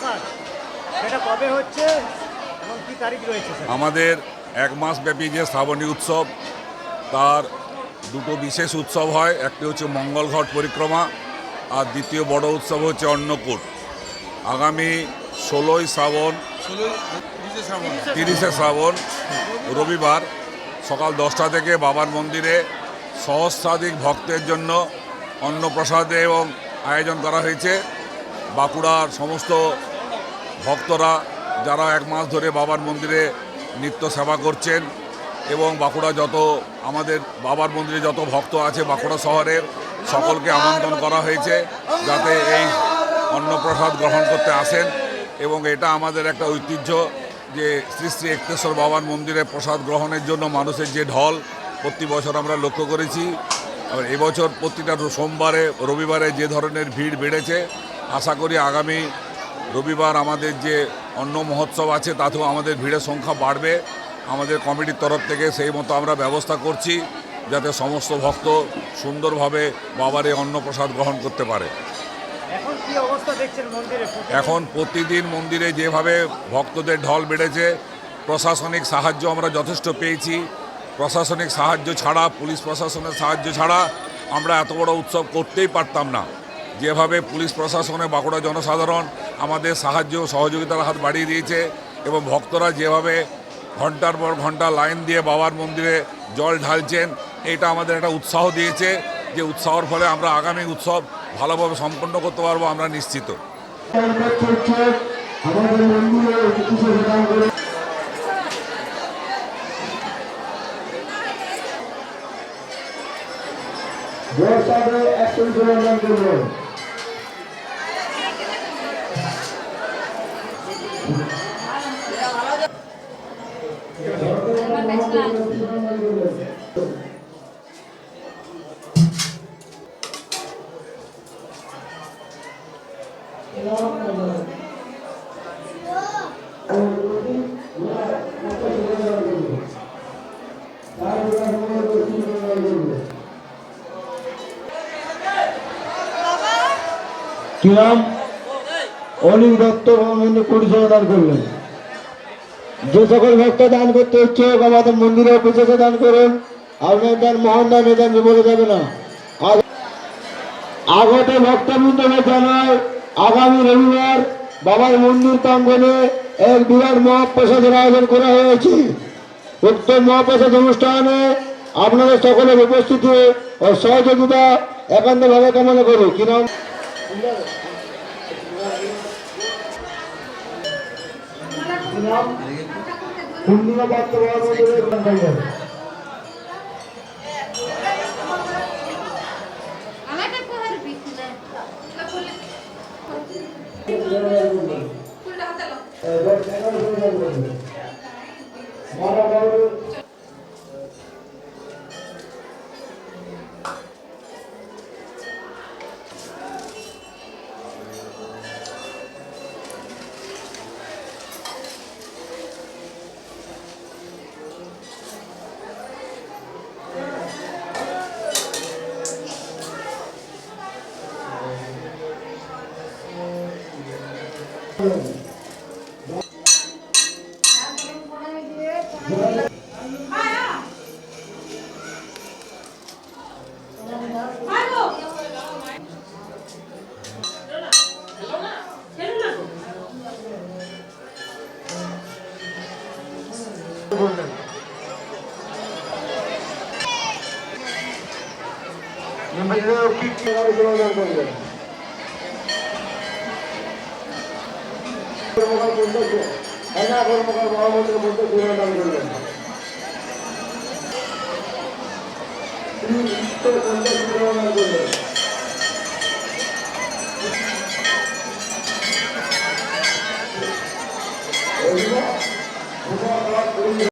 প্রসাদ সেটা কবে হচ্ছে এবং কি তারিখ রয়েছে স্যার? আমাদের এক মাস ব্যাপী যে শ্রাবণী উৎসব, তার দুটো বিশেষ উৎসব হয়। একটি হচ্ছে মঙ্গলঘট পরিক্রমা, আর দ্বিতীয় বড় উৎসব হচ্ছে অন্নকূট। আগামী 16ই শ্রাবণ, 30শে শ্রাবণ রবিবার সকাল 10টা থেকে বাবার মন্দিরে সহস্রাধিক ভক্তের জন্য অন্নপ্রসাদে এবং আয়োজন করা হয়েছে। বাঁকুড়ার সমস্ত ভক্তরা যারা এক মাস ধরে বাবার মন্দিরে নিত্য সেবা করছেন, এবং বাঁকুড়া যত আমাদের বাবার মন্দিরে যত ভক্ত আছে বাঁকুড়া শহরের সকলকে আমন্ত্রণ করা হয়েছে যাতে এই অন্নপ্রসাদ গ্রহণ করতে আসেন। এবং এটা আমাদের একটা ঐতিহ্য যে শ্রী শ্রী একটেশ্বর বাবার মন্দিরে প্রসাদ গ্রহণের জন্য মানুষের যে ঢল প্রতি বছর আমরা লক্ষ্য করেছি। আর এবছর প্রতিটা সোমবারে রবিবারে যে ধরনের ভিড় বেড়েছে, আশা করি আগামী রবিবার আমাদের যে অন্ন মহোৎসব আছে তাতেও আমাদের ভিড়ের সংখ্যা বাড়বে। আমাদের কমিটির তরফ থেকে সেই মতো আমরা ব্যবস্থা করছি যাতে সমস্ত ভক্ত সুন্দরভাবে বাবার এই অন্নপ্রসাদ গ্রহণ করতে পারে। এখন কি অবস্থা দেখছেন মন্দিরে? এখন প্রতিদিন মন্দিরে যেভাবে ভক্তদের ঢল বেড়েছে, প্রশাসনিক সাহায্য আমরা যথেষ্ট পেয়েছি। প্রশাসনিক সাহায্য ছাড়া, পুলিশ প্রশাসনের সাহায্য ছাড়া আমরা এত বড় উৎসব করতেই পারতাম না। যেভাবে পুলিশ প্রশাসনে বাঁকুড়া জনসাধারণ আমাদের সাহায্য সহযোগিতার হাত বাড়িয়ে দিয়েছে, এবং ভক্তরা যেভাবে ঘন্টার পর ঘন্টা লাইন দিয়ে বাবার মন্দিরে জল ঢালছেন, এটা আমাদের একটা উৎসাহ দিয়েছে, যে উৎসাহের ফলে আমরা আগামী উৎসব ভালোভাবে সম্পন্ন করতে পারবো আমরা নিশ্চিত। কি নাম? অনিক দত্ত মন্দির পরিষেবা দান করলেন। যে সকল ভক্ত দান করতে ইচ্ছুক আমাদের মন্দিরে অফিসে দান করুন। আপনার দান মহান দান, এ দান বলে যাবে না। আগত ভক্তবৃন্দকে জানায় আগামী রবিবার বাবার মন্দির প্রাঙ্গণে এক বিরাট মহাপ্রসাদের আয়োজন করা হয়েছে। উক্ত মহাপ্রসাদ অনুষ্ঠানে আপনাদের সকলের উপস্থিতি ও সহযোগিতা একান্তভাবে কামনা করি। কি নাম? কুন্ডিলা পাত্র করলেন।